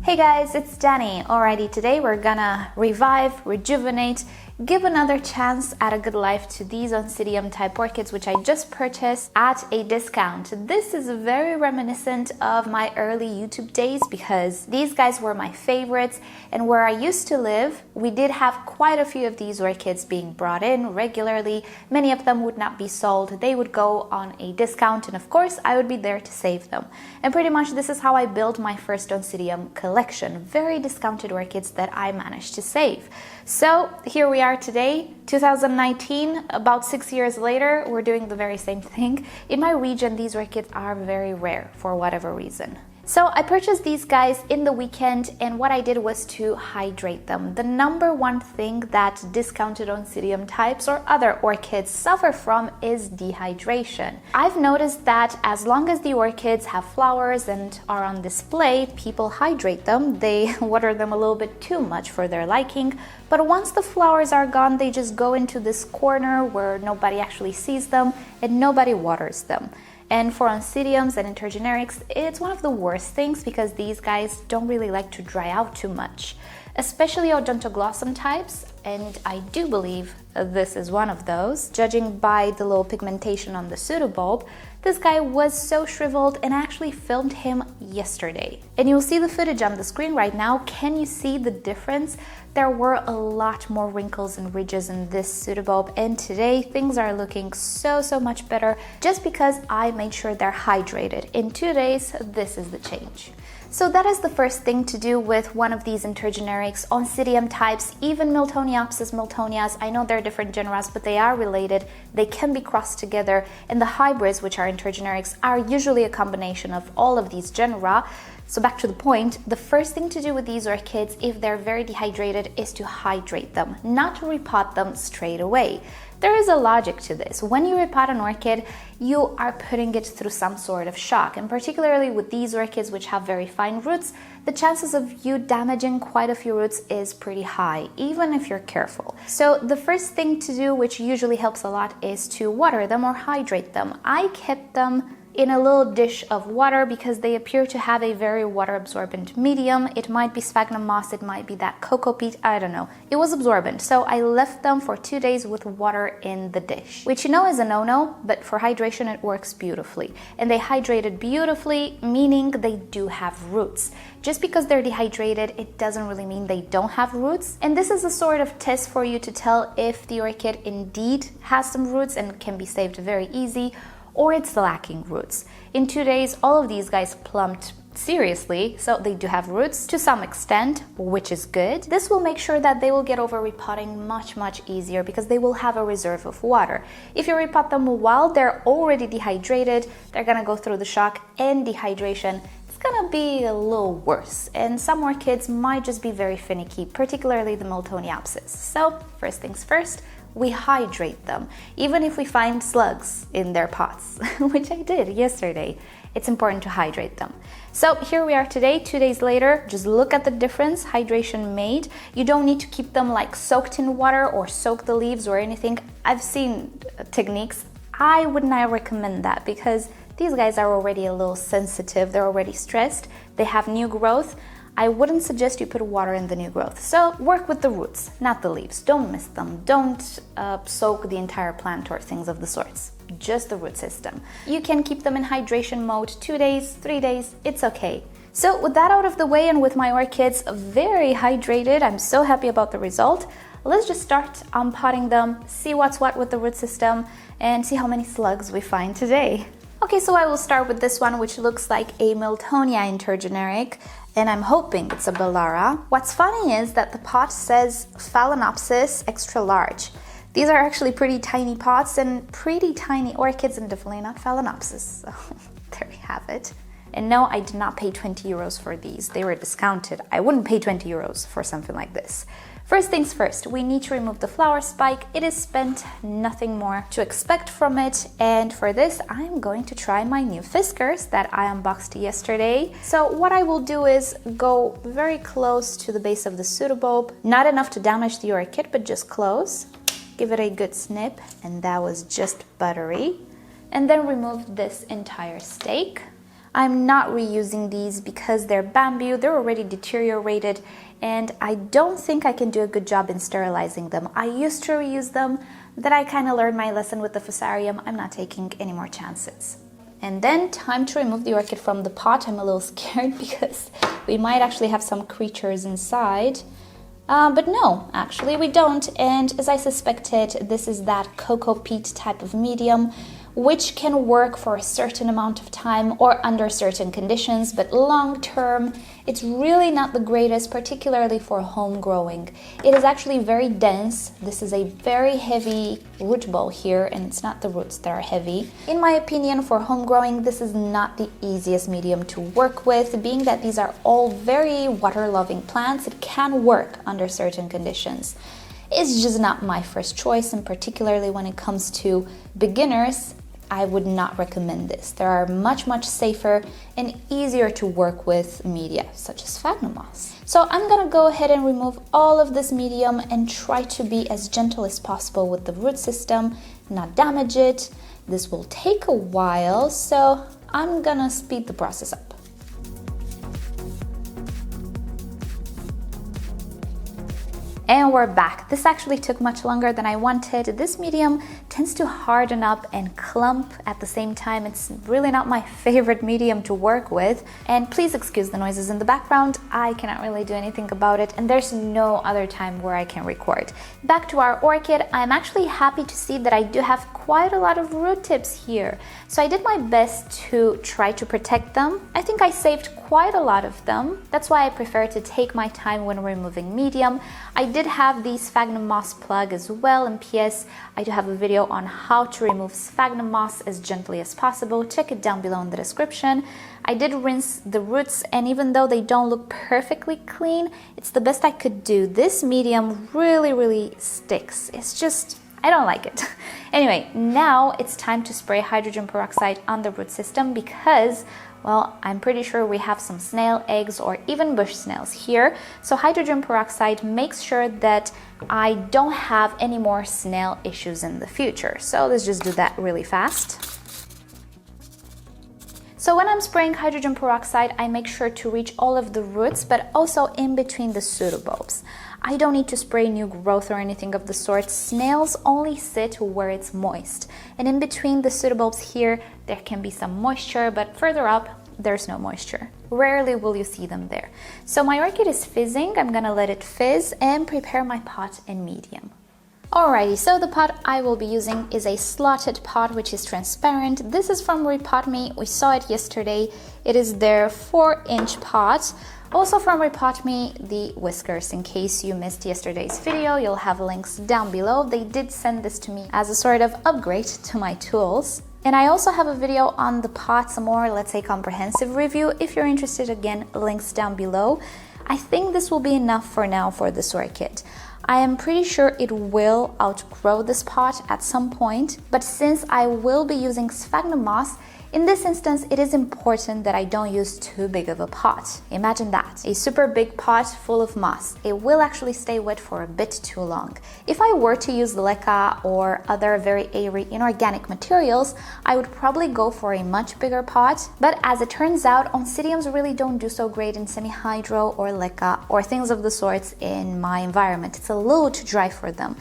Hey guys, it's Danny. Alrighty, today we're gonna revive, rejuvenate, give another chance at a good life to these Oncidium type orchids which I just purchased at a discount. This is very reminiscent of my early YouTube days because these guys were my favorites, and where I used to live we did have quite a few of these orchids being brought in regularly. Many of them would not be sold, they would go on a discount, and of course I would be there to save them. And pretty much this is how I built my first Oncidium collection, very discounted orchids that I managed to save. So here we are today, 2019, about 6 years later, we're doing the very same thing. In my region, these orchids are very rare for whatever reason. So I purchased these guys in the weekend, and what I did was to hydrate them. The number one thing that discounted Oncidium types or other orchids suffer from is dehydration. I've noticed that as long as the orchids have flowers and are on display, people hydrate them. They water them a little bit too much for their liking, but once the flowers are gone, they just go into this corner where nobody actually sees them and nobody waters them. And for Oncidiums and intergenerics, it's one of the worst things because these guys don't really like to dry out too much, especially Odontoglossum types, and I do believe this is one of those. Judging by the little pigmentation on the pseudobulb, this guy was so shriveled, and I actually filmed him yesterday. And you'll see the footage on the screen right now. Can you see the difference? There were a lot more wrinkles and ridges in this pseudobulb, and today things are looking so much better just because I made sure they're hydrated. In 2 days, this is the change. So that is the first thing to do with one of these intergenerics, Oncidium types, even Miltoniopsis miltonias. I know they're different genera, but they are related. They can be crossed together, and the hybrids, which are intergenerics, are usually a combination of all of these genera. So back to the point, the first thing to do with these orchids, if they're very dehydrated, is to hydrate them, not to repot them straight away. There is a logic to this. When you repot an orchid, you are putting it through some sort of shock, and particularly with these orchids which have very fine roots, the chances of you damaging quite a few roots is pretty high, even if you're careful. So the first thing to do, which usually helps a lot, is to water them or hydrate them. I kept them in a little dish of water because they appear to have a very water absorbent medium. It might be sphagnum moss, it might be that cocoa peat, I don't know. It was absorbent, so I left them for 2 days with water in the dish, which you know is a no-no, but for hydration it works beautifully. And they hydrated beautifully, meaning they do have roots. Just because they're dehydrated, it doesn't really mean they don't have roots. And this is a sort of test for you to tell if the orchid indeed has some roots and can be saved very easy, or it's lacking roots. In 2 days, all of these guys plumped seriously, so they do have roots to some extent, which is good. This will make sure that they will get over repotting much easier because they will have a reserve of water. If you repot them while they're already dehydrated, they're gonna go through the shock and dehydration. It's gonna be a little worse, and some orchids might just be very finicky, particularly the Miltoniopsis. So first things first, we hydrate them, even if we find slugs in their pots, which I did yesterday. It's important to hydrate them. So here we are today, 2 days later. Just look at the difference hydration made. You don't need to keep them like soaked in water or soak the leaves or anything. I've seen techniques. I would not recommend that because these guys are already a little sensitive. They're already stressed. They have new growth. I wouldn't suggest you put water in the new growth. So work with the roots, not the leaves. Don't miss them. Don't soak the entire plant or things of the sorts. Just the root system. You can keep them in hydration mode 2 days, 3 days, it's okay. So with that out of the way and with my orchids very hydrated, I'm so happy about the result. Let's just start potting them, see what's what with the root system, and see how many slugs we find today. Okay, so I will start with this one, which looks like a Miltonia intergeneric, and I'm hoping it's a Bellara. What's funny is that the pot says Phalaenopsis extra large. These are actually pretty tiny pots and pretty tiny orchids, and definitely not Phalaenopsis. So there you have it. And no, I did not pay 20 euros for these. They were discounted. I wouldn't pay 20 euros for something like this. First things first, we need to remove the flower spike. It is spent, nothing more to expect from it. And for this, I'm going to try my new Fiskars that I unboxed yesterday. So what I will do is go very close to the base of the pseudobulb. Not enough to damage the orchid, but just close. Give it a good snip, and that was just buttery. And then remove this entire stake. I'm not reusing these because they're bamboo, they're already deteriorated, and I don't think I can do a good job in sterilizing them. I used to reuse them, then I kind of learned my lesson with the fusarium. I'm not taking any more chances. And then time to remove the orchid from the pot. I'm a little scared because we might actually have some creatures inside. But no, actually we don't. And as I suspected, this is that cocoa peat type of medium, which can work for a certain amount of time or under certain conditions, but long term, it's really not the greatest, particularly for home growing. It is actually very dense. This is a very heavy root ball here, and it's not the roots that are heavy. In my opinion, for home growing, this is not the easiest medium to work with. Being that these are all very water-loving plants, it can work under certain conditions. It's just not my first choice, and particularly when it comes to beginners, I would not recommend this. There are much safer and easier to work with media, such as sphagnum moss. So I'm gonna go ahead and remove all of this medium and try to be as gentle as possible with the root system, not damage it. This will take a while, so I'm gonna speed the process up. And we're back. This actually took much longer than I wanted. This medium tends to harden up and clump at the same time. It's really not my favorite medium to work with. And please excuse the noises in the background. I cannot really do anything about it, and there's no other time where I can record. Back to our orchid, I'm actually happy to see that I do have quite a lot of root tips here. So I did my best to try to protect them. I think I saved quite a lot of them. That's why I prefer to take my time when removing medium. I did have the sphagnum moss plug as well, and PS, I do have a video on how to remove sphagnum moss as gently as possible. Check it down below in the description. I did rinse the roots, and even though they don't look perfectly clean, it's the best I could do. This medium really sticks. It's just, I don't like it. Anyway, now it's time to spray hydrogen peroxide on the root system because, well, I'm pretty sure we have some snail eggs or even bush snails here. So hydrogen peroxide makes sure that I don't have any more snail issues in the future. So let's just do that really fast. So when I'm spraying hydrogen peroxide, I make sure to reach all of the roots, but also in between the pseudobulbs. I don't need to spray new growth or anything of the sort. Snails only sit where it's moist. And in between the pseudobulbs here, there can be some moisture, but further up, there's no moisture. Rarely will you see them there. So my orchid is fizzing. I'm gonna let it fizz and prepare my pot in medium. Alrighty, so the pot I will be using is a slotted pot which is transparent. This is from Repotting. We saw it yesterday. It is their 4-inch pot. Also from Repotting, the whiskers. In case you missed yesterday's video, you'll have links down below. They did send this to me as a sort of upgrade to my tools. And I also have a video on the pot, some more, let's say, comprehensive review. If you're interested, again, links down below. I think this will be enough for now for this orchid. I am pretty sure it will outgrow this pot at some point, but since I will be using sphagnum moss, in this instance, it is important that I don't use too big of a pot. Imagine that, a super big pot full of moss. It will actually stay wet for a bit too long. If I were to use LECA or other very airy inorganic materials, I would probably go for a much bigger pot. But as it turns out, Oncidiums really don't do so great in semi-hydro or LECA or things of the sorts in my environment. It's a little too dry for them.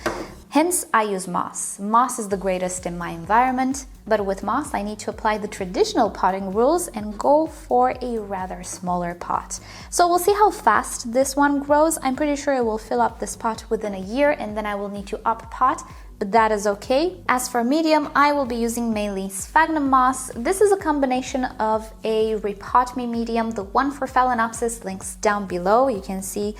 Hence, I use moss. Moss is the greatest in my environment, but with moss, I need to apply the traditional potting rules and go for a rather smaller pot. So we'll see how fast this one grows. I'm pretty sure it will fill up this pot within a year, and then I will need to up pot, but that is okay. As for medium, I will be using mainly sphagnum moss. This is a combination of a Repotting medium, the one for Phalaenopsis, links down below. You can see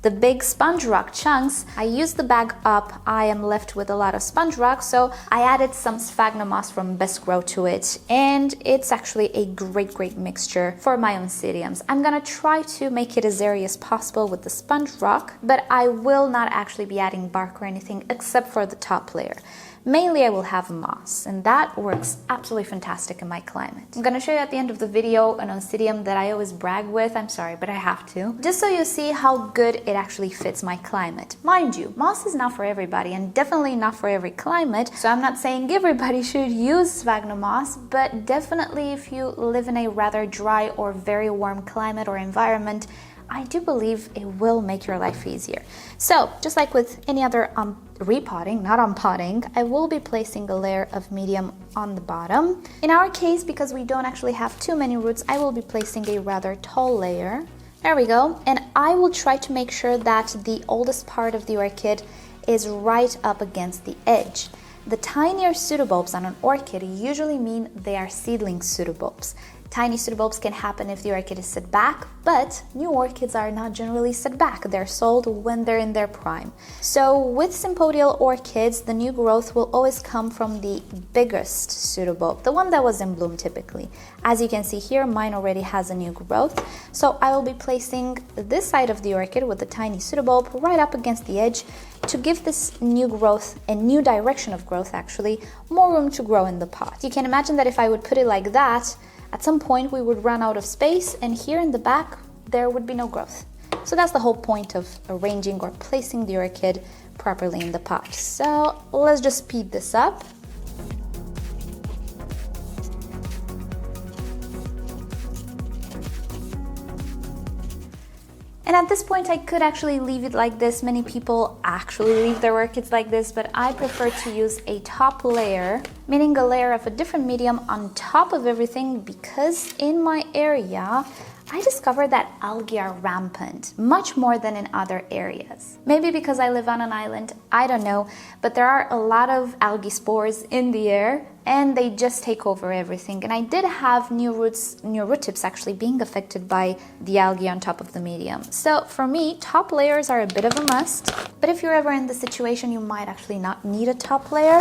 the big sponge rock chunks. I used the bag up. I am left with a lot of sponge rock, so I added some sphagnum moss from Best Grow to it, and it's actually a great mixture for my Oncidiums. I'm gonna try to make it as airy as possible with the sponge rock, but I will not actually be adding bark or anything except for the top layer. Mainly I will have moss, and that works absolutely fantastic in my climate. I'm gonna show you at the end of the video an Oncidium that I always brag with. I'm sorry, but I have to. Just so you see how good it actually fits my climate. Mind you, moss is not for everybody and definitely not for every climate, so I'm not saying everybody should use sphagnum moss, but definitely if you live in a rather dry or very warm climate or environment, I do believe it will make your life easier. So, just like with any other repotting, not unpotting, I will be placing a layer of medium on the bottom. In our case, because we don't actually have too many roots, I will be placing a rather tall layer. There we go. And I will try to make sure that the oldest part of the orchid is right up against the edge. The tinier pseudobulbs on an orchid usually mean they are seedling pseudobulbs. Tiny pseudobulbs can happen if the orchid is set back, but new orchids are not generally set back. They're sold when they're in their prime. So with sympodial orchids, the new growth will always come from the biggest pseudobulb, the one that was in bloom typically. As you can see here, mine already has a new growth. So I will be placing this side of the orchid with the tiny pseudobulb right up against the edge to give this new growth and new direction of growth actually more room to grow in the pot. You can imagine that if I would put it like that, at some point we would run out of space, and here in the back there would be no growth. So that's the whole point of arranging or placing the orchid properly in the pot. So let's just speed this up. And at this point, I could actually leave it like this. Many people actually leave their orchids like this, but I prefer to use a top layer, meaning a layer of a different medium on top of everything, because in my area, I discovered that algae are rampant, much more than in other areas. Maybe because I live on an island, I don't know, but there are a lot of algae spores in the air and they just take over everything. And I did have new root tips actually being affected by the algae on top of the medium. So for me, top layers are a bit of a must, but if you're ever in the situation, you might actually not need a top layer,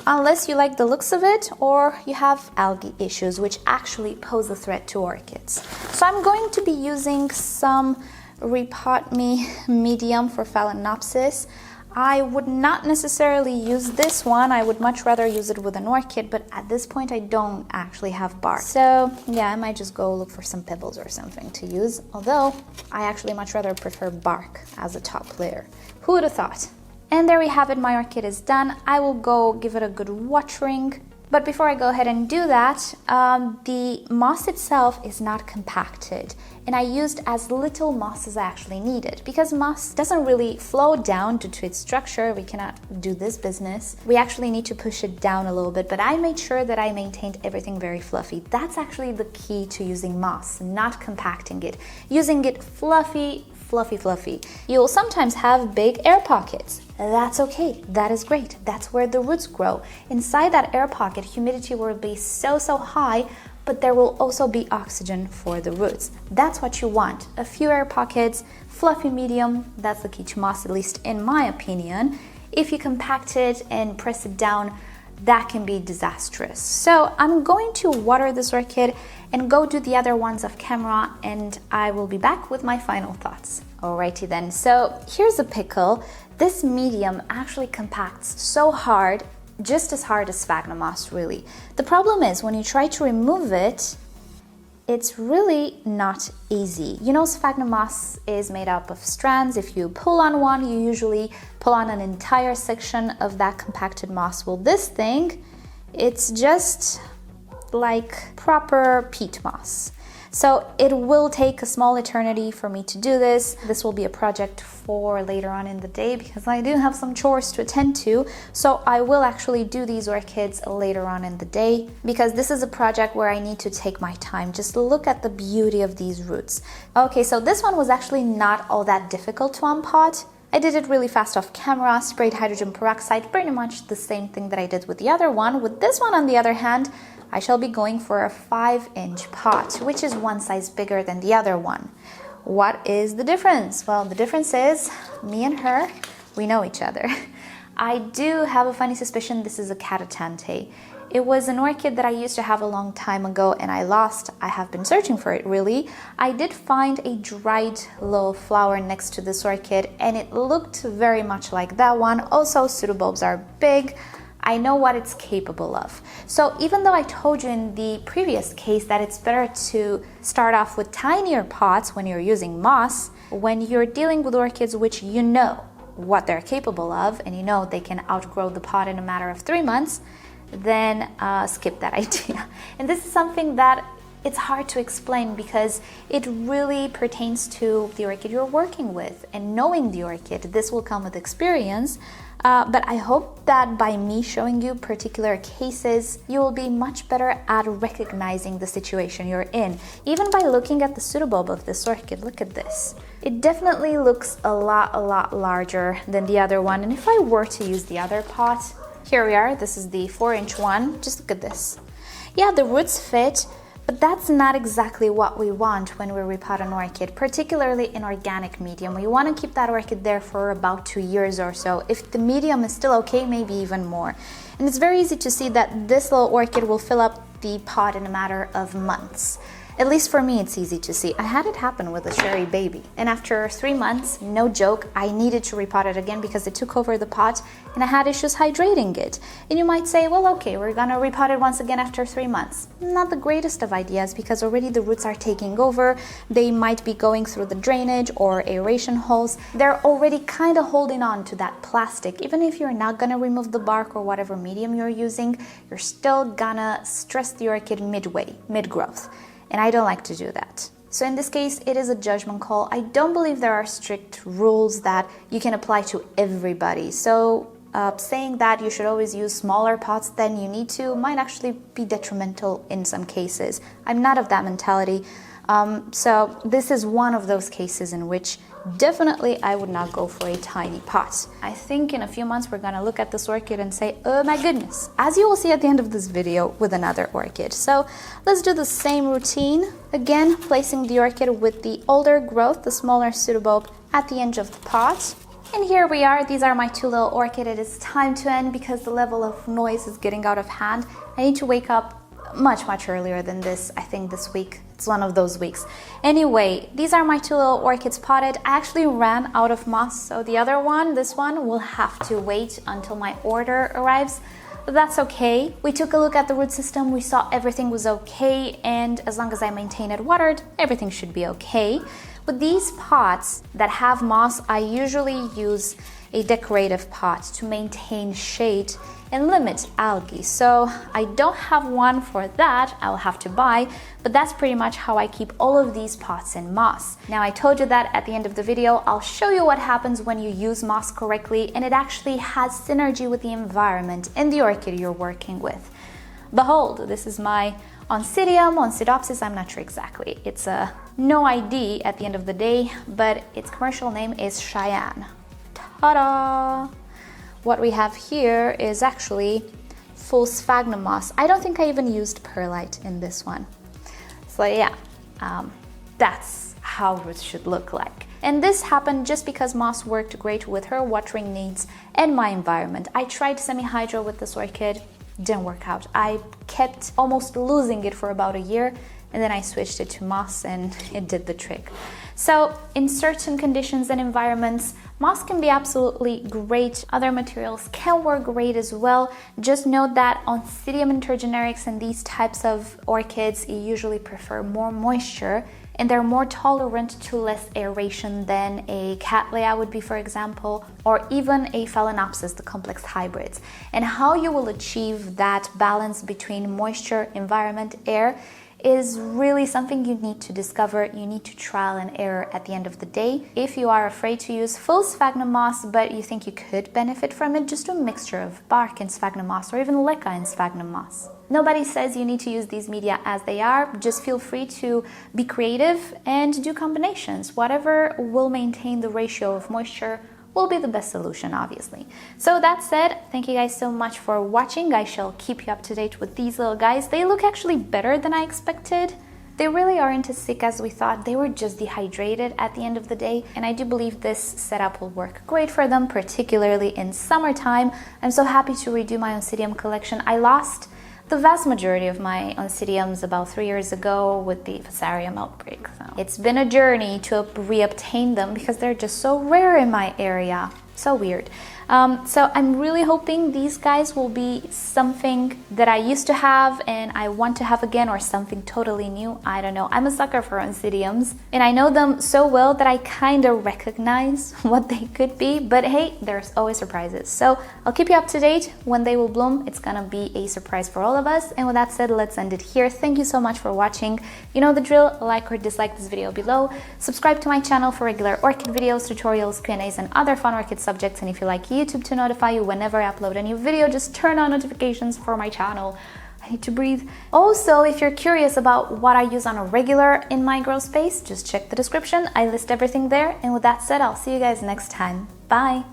unless you like the looks of it or you have algae issues, which actually pose a threat to orchids. So I'm going to be using some Repotting medium for Phalaenopsis. I would not necessarily use this one. I would much rather use it with an orchid, but at this point I don't actually have bark. So yeah, I might just go look for some pebbles or something to use, although I actually much rather prefer bark as a top layer. Who would have thought? And there we have it, my orchid is done. I will go give it a good watering. But before I go ahead and do that, the moss itself is not compacted. And I used as little moss as I actually needed, because moss doesn't really flow down due to its structure. We cannot do this business. We actually need to push it down a little bit, but I made sure that I maintained everything very fluffy. That's actually the key to using moss, not compacting it. Using it fluffy. You will sometimes have big air pockets. That's okay, that is great. That's where the roots grow. Inside that air pocket, humidity will be so high, but there will also be oxygen for the roots. That's what you want. A few air pockets, fluffy medium, that's the key to moss, at least in my opinion. If you compact it and press it down, that can be disastrous. So I'm going to water this orchid and go do the other ones off camera, and I will be back with my final thoughts. Alrighty then, so here's a pickle. This medium actually compacts so hard, just as hard as sphagnum moss really. The problem is when you try to remove it, it's really not easy. You know, sphagnum moss is made up of strands. If you pull on one, you usually pull on an entire section of that compacted moss. Well, this thing, it's just like proper peat moss. So it will take a small eternity for me to do this. This will be a project for later on in the day because I do have some chores to attend to. So I will actually do these orchids later on in the day because this is a project where I need to take my time. Just look at the beauty of these roots. Okay, so this one was actually not all that difficult to unpot. I did it really fast off camera, sprayed hydrogen peroxide, pretty much the same thing that I did with the other one. With this one, on the other hand, I shall be going for a 5-inch pot, which is one size bigger than the other one. What is the difference? Well, the difference is me and her, we know each other. I do have a funny suspicion this is a Catatante. It was an orchid that I used to have a long time ago and I lost. I have been searching for it really. I did find a dried little flower next to this orchid and it looked very much like that one. Also, pseudobulbs are big. I know what it's capable of. So even though I told you in the previous case that it's better to start off with tinier pots when you're using moss, when you're dealing with orchids which you know what they're capable of and you know they can outgrow the pot in a matter of 3 months, then skip that idea. And this is something that it's hard to explain because it really pertains to the orchid you're working with and knowing the orchid. This will come with experience, but I hope that by me showing you particular cases, you will be much better at recognizing the situation you're in. Even by looking at the pseudobulb of this orchid, look at this. It definitely looks a lot larger than the other one. And if I were to use the other pot, here we are, this is the 4-inch one, just look at this. Yeah, the roots fit, but that's not exactly what we want when we repot an orchid, particularly in organic medium. We want to keep that orchid there for about 2 years or so. If the medium is still okay, maybe even more. And it's very easy to see that this little orchid will fill up the pot in a matter of months. At least for me, it's easy to see. I had it happen with a cherry baby. And after 3 months, no joke, I needed to repot it again because it took over the pot and I had issues hydrating it. And you might say, well, okay, we're gonna repot it once again after 3 months. Not the greatest of ideas because already the roots are taking over. They might be going through the drainage or aeration holes. They're already kind of holding on to that plastic. Even if you're not gonna remove the bark or whatever medium you're using, you're still gonna stress the orchid midway, mid-growth. And I don't like to do that. So in this case, it is a judgment call. I don't believe there are strict rules that you can apply to everybody. So saying that you should always use smaller pots than you need to might actually be detrimental in some cases. I'm not of that mentality. So this is one of those cases in which definitely I would not go for a tiny pot. I think in a few months we're gonna look at this orchid and say, oh my goodness, as you will see at the end of this video with another orchid. So let's do the same routine. Again, placing the orchid with the older growth, the smaller pseudobulb, at the edge of the pot. And here we are, these are my 2 little orchid. It is time to end because the level of noise is getting out of hand. I need to wake up much earlier than this. I think this week it's one of those weeks. Anyway, these are my 2 little orchids potted. I actually ran out of moss, so the other one, this one, will have to wait until my order arrives, but that's okay. We took a look at the root system, we saw everything was okay, and as long as I maintain it watered, everything should be okay. With these pots that have moss, I usually use a decorative pot to maintain shade and limit algae. So I don't have one for that, I'll have to buy, but that's pretty much how I keep all of these pots in moss. Now I told you that at the end of the video, I'll show you what happens when you use moss correctly and it actually has synergy with the environment and the orchid you're working with. Behold, this is my Oncidium, Oncidopsis, I'm not sure exactly. It's a no ID at the end of the day, but its commercial name is Cheyenne. Ta-da! What we have here is actually full sphagnum moss. I don't think I even used perlite in this one. So yeah, that's how roots should look like. And this happened just because moss worked great with her watering needs and my environment. I tried semi-hydro with this orchid, didn't work out. I kept almost losing it for about a year, and then I switched it to moss and it did the trick. So in certain conditions and environments, moss can be absolutely great. Other materials can work great as well. Just note that Oncidium intergenerics and these types of orchids usually prefer more moisture and they're more tolerant to less aeration than a Cattleya would be, for example, or even a Phalaenopsis, the complex hybrids. And how you will achieve that balance between moisture, environment, air is really something you need to discover. You need to trial and error at the end of the day. If you are afraid to use full sphagnum moss, but you think you could benefit from it, just do a mixture of bark and sphagnum moss, or even LECA and sphagnum moss. Nobody says you need to use these media as they are. Just feel free to be creative and do combinations. Whatever will maintain the ratio of moisture will be the best solution, obviously. So that said, thank you guys so much for watching. I shall keep you up to date with these little guys. They look actually better than I expected. They really aren't as sick as we thought. They were just dehydrated at the end of the day, and I do believe this setup will work great for them, particularly in summertime. I'm so happy to redo my Oncidium collection. I lost the vast majority of my Oncidiums about 3 years ago with the Fusarium outbreak. So it's been a journey to reobtain them because they're just so rare in my area. So weird. So I'm really hoping these guys will be something that I used to have and I want to have again, or something totally new. I don't know. I'm a sucker for Oncidiums and I know them so well that I kind of recognize what they could be, but hey, there's always surprises. So I'll keep you up to date when they will bloom. It's gonna be a surprise for all of us. And with that said, let's end it here. Thank you so much for watching. You know the drill, like or dislike this video below. Subscribe to my channel for regular orchid videos, tutorials, Q&As, and other fun orchid subjects. And if you like YouTube to notify you whenever I upload a new video, just turn on notifications for my channel. I need to breathe. Also, if you're curious about what I use on a regular in my grow space, just check the description. I list everything there. And with that said, I'll see you guys next time. Bye.